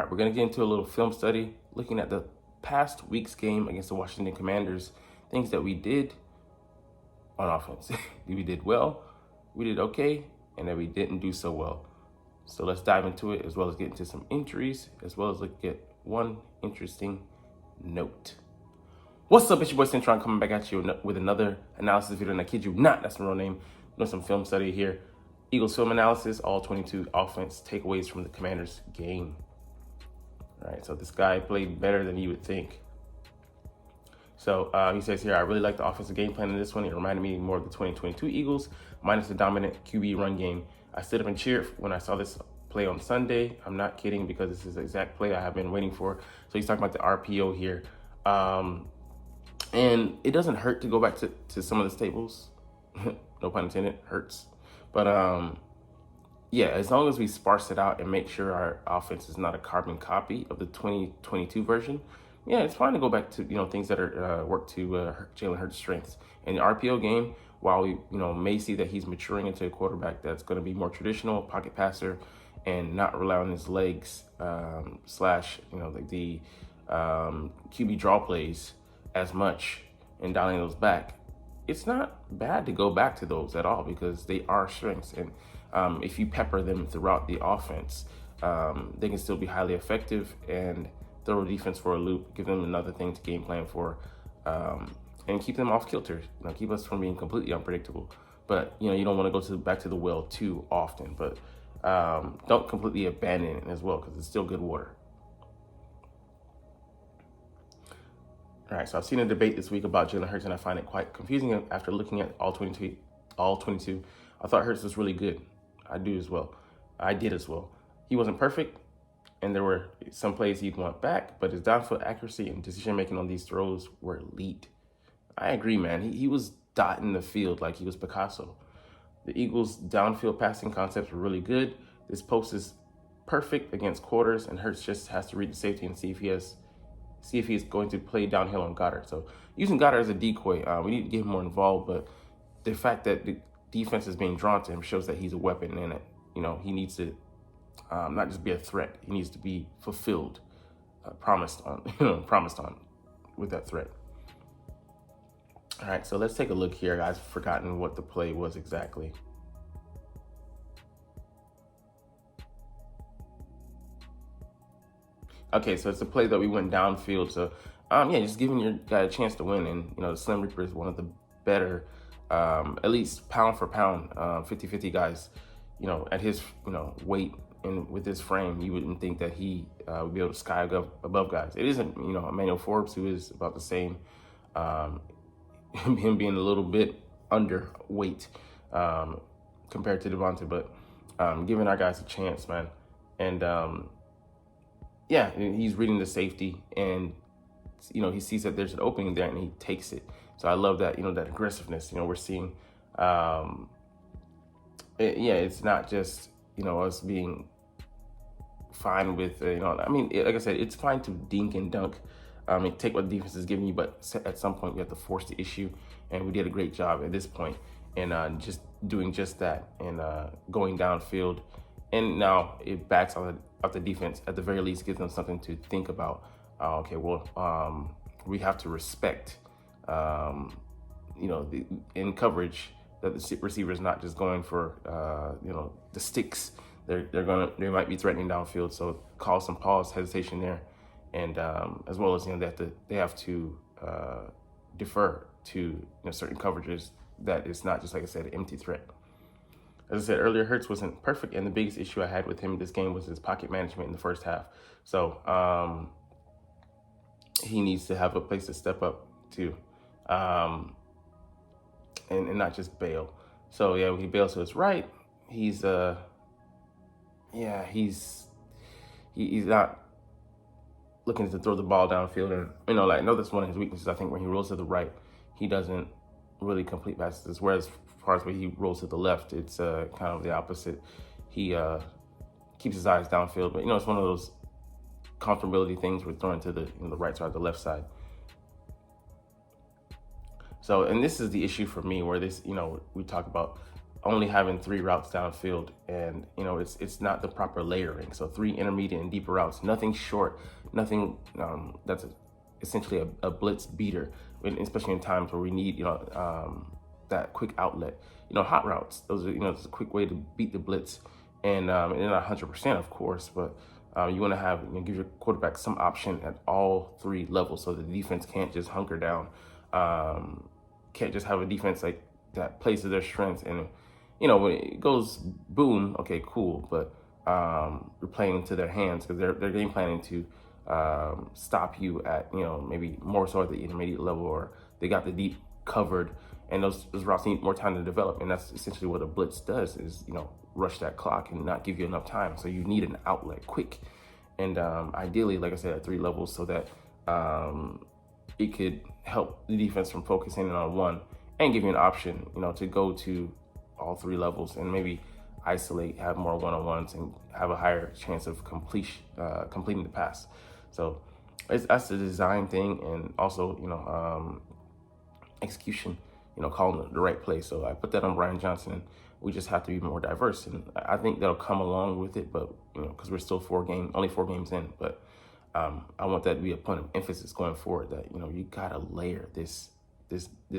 All right, we're going to get into a little film study looking at the past week's game against the Washington Commanders, things that we did on offense. We did well, we did okay, and that we didn't do so well. So let's dive into it, as well as get into some injuries, as well as look at one interesting note. What's up, it's your boy Centron coming back at you with another analysis video, and I kid you not, that's my real name. Doing some film study here. Eagles film analysis, all 22 offense takeaways from the Commanders game. All right, so this guy played better than you would think. So he says here, I really like the offensive game plan in this one. It reminded me more of the 2022 Eagles, minus the dominant QB run game. I stood up and cheered when I saw this play on Sunday. I'm not kidding, because this is the exact play I have been waiting for. So he's talking about the RPO here. And it doesn't hurt to go back to some of the staples. No pun intended, hurts. But yeah, as long as we sparse it out and make sure our offense is not a carbon copy of the 2022 version, yeah, it's fine to go back to things that are work to Jalen Hurts' strengths. In the RPO game, while we may see that he's maturing into a quarterback that's going to be more traditional, pocket passer, and not rely on his legs slash like the QB draw plays as much and dialing those back, it's not bad to go back to those at all, because they are strengths. And if you pepper them throughout the offense, they can still be highly effective and throw defense for a loop, give them another thing to game plan for, and keep them off kilter. Keep us from being completely unpredictable. But you don't want to go back to the well too often. But don't completely abandon it as well, because it's still good water. All right, so I've seen a debate this week about Jalen Hurts, and I find it quite confusing after looking at all 22. I thought Hurts was really good. I did as well. He wasn't perfect, and there were some plays he'd want back, but his downfield accuracy and decision-making on these throws were elite. I agree, man. He was dotting the field like he was Picasso. The Eagles' downfield passing concepts were really good. This post is perfect against quarters, and Hurts just has to read the safety and see if he's going to play downhill on Goddard. So using Goddard as a decoy, we need to get him more involved, but the fact that the defense is being drawn to him shows that he's a weapon, and he needs to not just be a threat. He needs to be fulfilled, promised on with that threat. All right, so let's take a look here. I've forgotten what the play was exactly. Okay, so it's a play that we went downfield. So, just giving your guy a chance to win. And, the Slim Reaper is one of the better, at least pound for pound, 50-50 guys. At his, weight and with his frame, you wouldn't think that he would be able to sky above guys. It isn't, Emmanuel Forbes, who is about the same, him being a little bit underweight compared to Devontae, but giving our guys a chance, man. And, yeah, he's reading the safety, and he sees that there's an opening there, and he takes it. So I love that, that aggressiveness. We're seeing, it's not just us being fine with like I said, it's fine to dink and dunk, take what the defense is giving you, but at some point we have to force the issue, and we did a great job at this point in just doing just that and going downfield. And now it backs on the defense. At the very least, gives them something to think about. We have to respect, in coverage, that the receiver is not just going for, the sticks. They might be threatening downfield. So cause some pause, hesitation there, and as well as they have to defer to certain coverages that it's not just, like I said, an empty threat. As I said earlier, Hurts wasn't perfect, and the biggest issue I had with him this game was his pocket management in the first half. So he needs to have a place to step up to, and not just bail. So yeah, when he bails to his right, he's not looking to throw the ball downfield. And I know that's one of his weaknesses. I think when he rolls to the right, he doesn't really complete passes, whereas as far as when he rolls to the left, it's kind of the opposite. He keeps his eyes downfield, but it's one of those comfortability things with throwing to the right side or the left side. So, and this is the issue for me, where this, we talk about only having 3 routes downfield, and it's not the proper layering. So 3 intermediate and deeper routes, nothing short, nothing that's essentially a blitz beater, especially in times where we need that quick outlet. Hot routes, those are it's a quick way to beat the blitz, and they're not 100%, of course, but you want to have give your quarterback some option at all 3 levels, so the defense can't just hunker down, can't just have a defense like that plays to their strengths, and when it goes boom, okay, cool, but you're playing into their hands because they're game planning to stop you at maybe more so at the intermediate level, or they got the deep covered, and those routes need more time to develop, and that's essentially what a blitz does, is rush that clock and not give you enough time. So you need an outlet quick, and ideally, like I said, at 3 levels, so that it could help the defense from focusing in on one and give you an option to go to all 3 levels and maybe isolate, have more one-on-ones, and have a higher chance of completing the pass. So that's the design thing, and also execution, calling the right play. So I put that on Brian Johnson. We just have to be more diverse, and I think that'll come along with it. But because we're still only 4 games in, but I want that to be a point of emphasis going forward. That you gotta layer this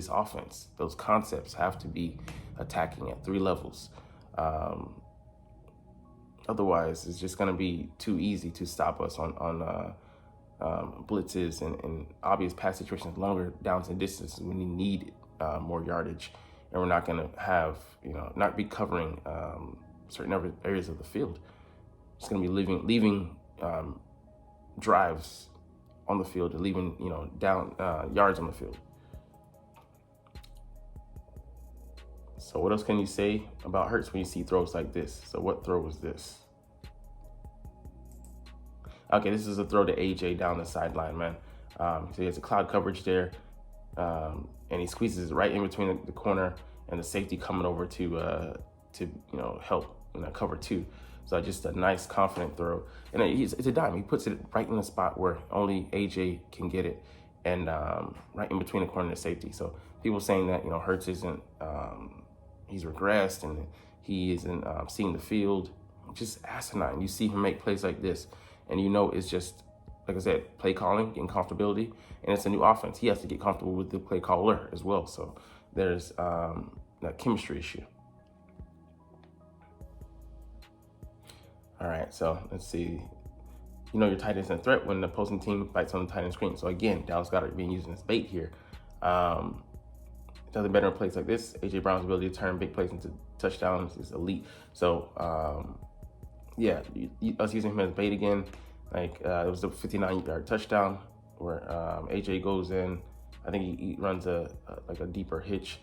offense. Those concepts have to be attacking at 3 levels. Otherwise, it's just gonna be too easy to stop us on blitzes and obvious pass situations, longer downs and distances when you need more yardage, and we're not going to have not be covering certain areas of the field. It's going to be leaving drives on the field and leaving down yards on the field. So what else can you say about Hurts when you see throws like this? So what throw was this? Okay, this is a throw to AJ down the sideline, man. So he has a cloud coverage there, and he squeezes right in between the corner and the safety coming over to help cover 2. So just a nice, confident throw, and it's a dime. He puts it right in the spot where only AJ can get it, and right in between the corner and the safety. So people saying that Hurts isn't, he's regressed and he isn't seeing the field, just asinine. You see him make plays like this, and it's just, like I said, play calling, getting comfortability, and it's a new offense. He has to get comfortable with the play caller as well. So there's that chemistry issue. All right, so let's see. Your tight end's in threat when the opposing team bites on the tight end screen. So again, Dallas Goedert being used as bait here. Doesn't better in plays like this. AJ Brown's ability to turn big plays into touchdowns is elite. So us using him as bait again. Like it was a 59-yard touchdown where AJ goes in. I think he runs a deeper hitch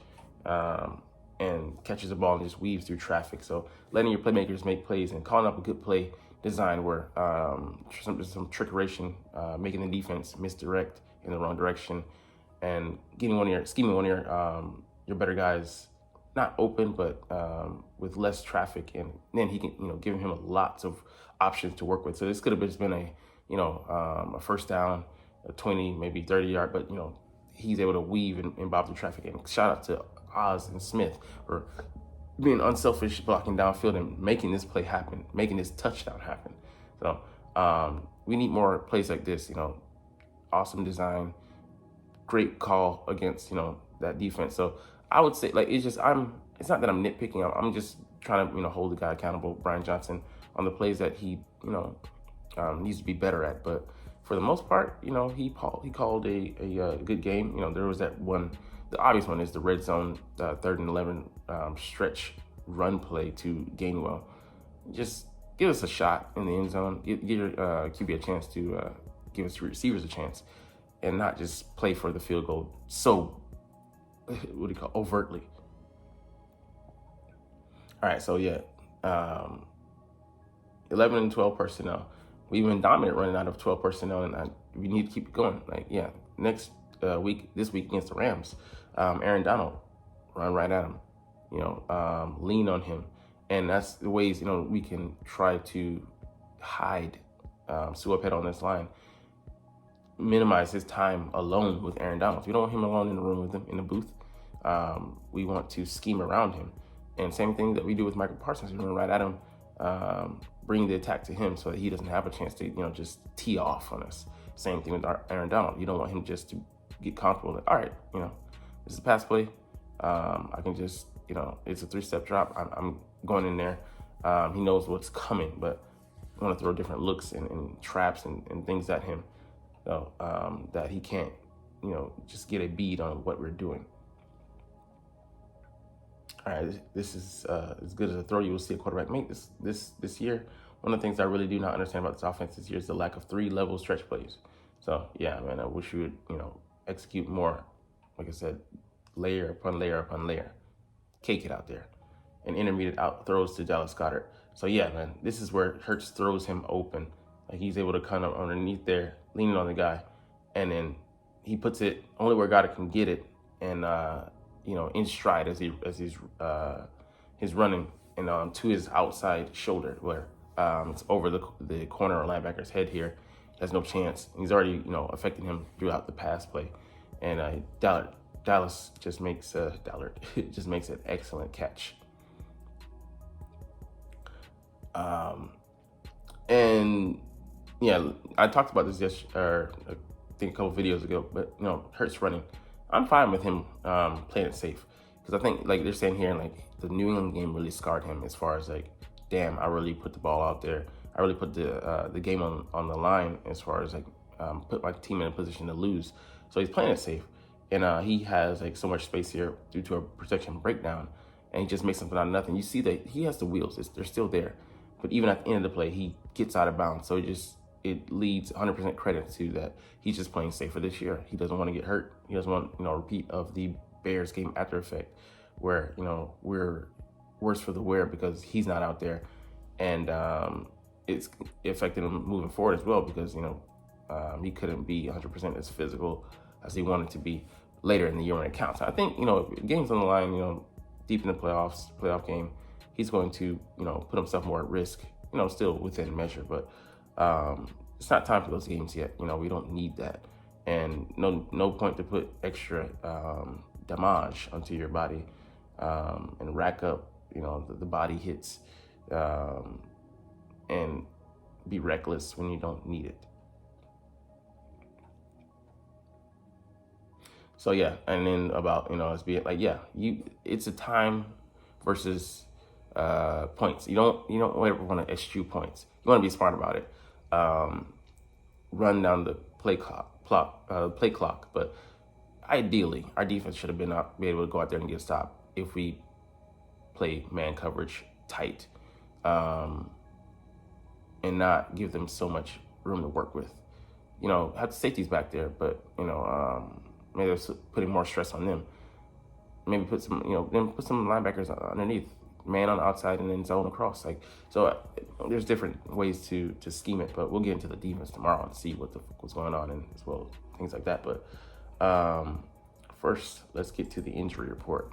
and catches the ball and just weaves through traffic. So letting your playmakers make plays and calling up a good play design where some trickeration, making the defense misdirect in the wrong direction, and scheming one of your better guys not open, but with less traffic, and then he can giving him lots of options to work with. So this could have just been a first down, a 20, maybe 30-yard, but he's able to weave and bob the traffic. And shout out to Oz and Smith for being unselfish, blocking downfield and making this play happen, making this touchdown happen. So we need more plays like this. Awesome design, great call against that defense. So I would say it's not that I'm nitpicking. I'm just trying to hold the guy accountable, Brian Johnson, on the plays that he needs to be better at. But for the most part, he called a good game. There was that one. The obvious one is the red zone 3rd and 11 stretch run play to Gainwell. Just give us a shot in the end zone. Give your QB a chance to give us receivers a chance, and not just play for the field goal so overtly. All right, so 11 and 12 personnel. We've been dominant running out of 12 personnel, and we need to keep it going. Next this week against the Rams, Aaron Donald, run right at him, lean on him. And that's the ways, we can try to hide Suapet on this line, minimize his time alone with Aaron Donald. We don't want him alone in the room with him in the booth. We want to scheme around him And same thing that we do with Michael Parsons. We run right at him, bring the attack to him so that he doesn't have a chance to, just tee off on us. Same thing with Aaron Donald. You don't want him just to get comfortable. Like, all right, this is a pass play. I can just, it's a 3-step drop. I'm going in there. He knows what's coming, but I want to throw different looks and traps and things at him, so that he can't, just get a bead on what we're doing. All right, this is as good as a throw you will see a quarterback make this year. One of the things I really do not understand about this offense this year is the lack of 3-level stretch plays. So yeah, man, I wish you would, execute more. Like I said, layer upon layer upon layer, cake it out there, and intermediate out throws to Dallas Goedert. So yeah, man, this is where Hurts throws him open. Like he's able to kind of underneath there, leaning on the guy, and then he puts it only where Goedert can get it, and in stride as he's running, and to his outside shoulder where it's over the corner or linebacker's head here. Has no chance. He's already affecting him throughout the pass play, and Dallas just makes just makes an excellent catch. And yeah, I talked about this yesterday, I think a couple videos ago, but Hurts running. I'm fine with him playing it safe, because I think, like they're saying here, like the New England game really scarred him as far as like, damn, I really put the ball out there. I really put the game on the line as far as like put my team in a position to lose. So he's playing it safe, and he has like so much space here due to a protection breakdown, and he just makes something out of nothing. You see that he has the wheels; they're still there, but even at the end of the play, he gets out of bounds. So it leads 100% credit to that. He's just playing safer this year. He doesn't want to get hurt. He doesn't want a repeat of the Bears game after effect, where we're worse for the wear because he's not out there, and it's affected him moving forward as well, because he couldn't be 100% as physical as he wanted to be later in the year when it counts. I think if games on the line, deep in the playoff game, he's going to put himself more at risk. Still within measure, but it's not time for those games yet. We don't need that, and no point to put extra damage onto your body and rack up the body hits and be reckless when you don't need it. So yeah, and then about it's being like, yeah, it's a time versus points. You don't ever want to eschew points. You want to be smart about it. Run down the play clock, but ideally our defense should have be able to go out there and get a stop if we play man coverage tight, and not give them so much room to work with. Have the safeties back there, but maybe they're putting more stress on them. Maybe put some linebackers underneath, man on the outside, and then zone across. There's different ways to scheme it, but we'll get into the defense tomorrow and see what's going on, and as well things like that. But first, let's get to the injury report.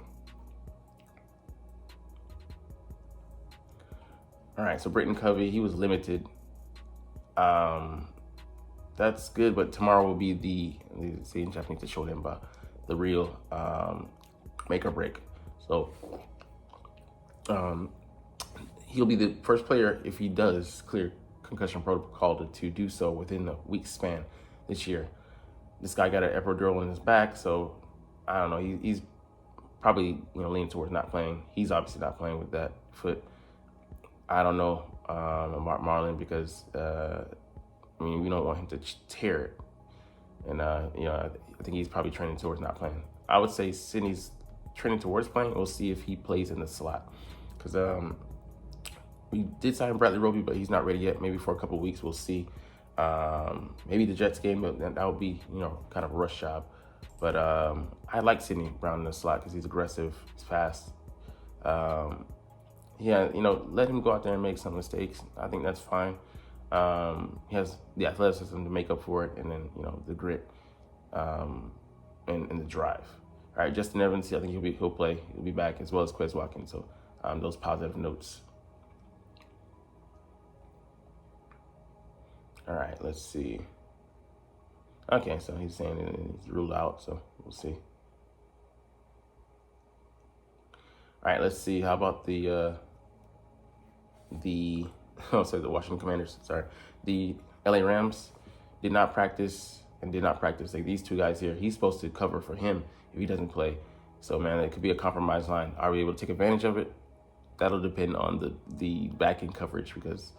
All right, so Britton Covey, he was limited. That's good, but tomorrow will be the Japanese to show them the real make or break. So he'll be the first player, if he does clear concussion protocol, to do so within a week span this year. This guy got an epidural in his back, so I don't know. He's probably leaning towards not playing. He's obviously not playing with that foot. I don't know about Marlon, because we don't want him to tear it, and I think he's probably trending towards not playing. I would say Sydney's trending towards playing. We'll see if he plays in the slot, because we did sign Bradley Roby, but he's not ready yet. Maybe for a couple of weeks, we'll see. Maybe the Jets game, but that would be kind of a rush job. But I like Sidney Brown in the slot because he's aggressive, he's fast. Let him go out there and make some mistakes. I think that's fine. He has the athleticism to make up for it, and then the grit and the drive. All right, Justin Evans, I think he'll play. He'll be back, as well as Quez Watkins. So those positive notes. All right, let's see. Okay, so he's saying he's ruled out, so we'll see. All right, let's see. How about the oh, sorry, the Washington Commanders. Sorry, the LA Rams did not practice and did not practice. Like these two guys here, he's supposed to cover for him if he doesn't play. So man, it could be a compromise line. Are we able to take advantage of it? That'll depend on the back end coverage because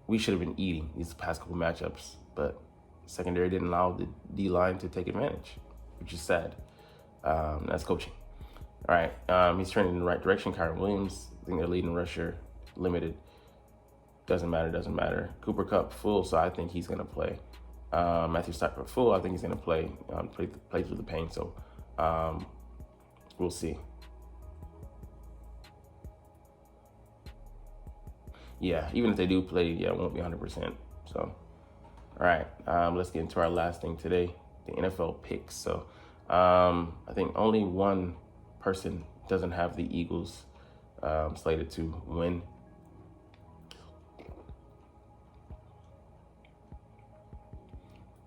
we should have been eating these past couple matchups, but secondary didn't allow the D line to take advantage, which is sad. That's coaching. All right, he's trending in the right direction. Kyren Williams, I think they're leading rusher, limited. Doesn't matter. Cooper Kupp, full, so I think he's going to play. Matthew Stafford, full, I think he's going to play through the pain, so we'll see. Yeah, even if they do play, yeah, it won't be 100%. So, all right, let's get into our last thing today, the NFL picks. So, I think only one person doesn't have the Eagles slated to win.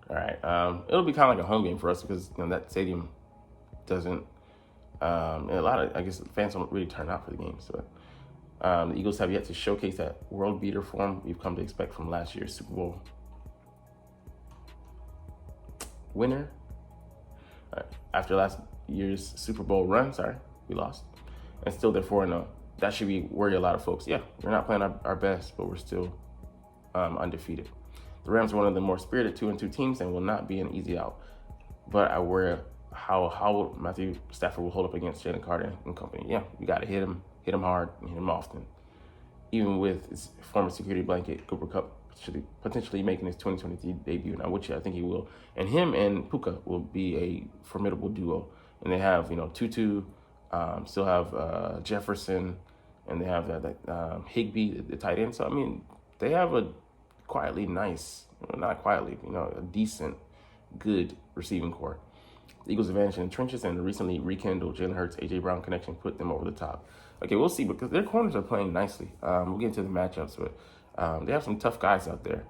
All right, it'll be kind of like a home game for us because that stadium doesn't. And a lot of, I guess, fans don't really turn out for the games. So, the Eagles have yet to showcase that world beater form we've come to expect from last year's Super Bowl winner. After last year's Super Bowl run, we lost, and still they're 4-0. That should worry a lot of folks. Yeah, we're not playing our best, but we're still undefeated. The Rams are one of the more spirited 2-2 teams and will not be an easy out. But I worry how Matthew Stafford will hold up against Jalen Carter and company. Yeah, you got to hit him hard, and hit him often. Even with his former security blanket, Cooper Kupp should potentially making his 2023 debut now, which I think he will. And him and Puka will be a formidable duo. And they have, Tutu, still have Jefferson, and they have that Higbee, the tight end. So, I mean, they have a quietly nice, not quietly, a decent, good receiving core. The Eagles' advantage in the trenches and the recently rekindled Jalen Hurts, A.J. Brown connection put them over the top. Okay, we'll see because their corners are playing nicely. We'll get into the matchups, but they have some tough guys out there.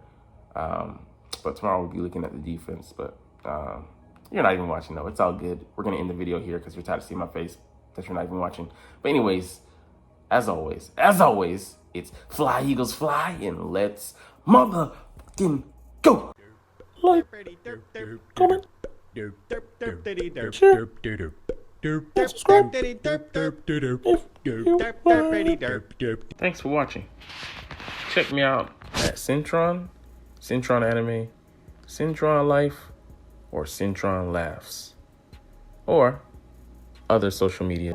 But tomorrow we'll be looking at the defense. But you're not even watching, though. It's all good. We're going to end the video here because you're tired of seeing my face that you're not even watching. But anyways, as always, it's fly, Eagles, fly, and let's motherfucking go. Like, comment, share, subscribe Thanks for watching. Check me out at Centron Anime, Centron Life, or Centron Laughs, or other social media.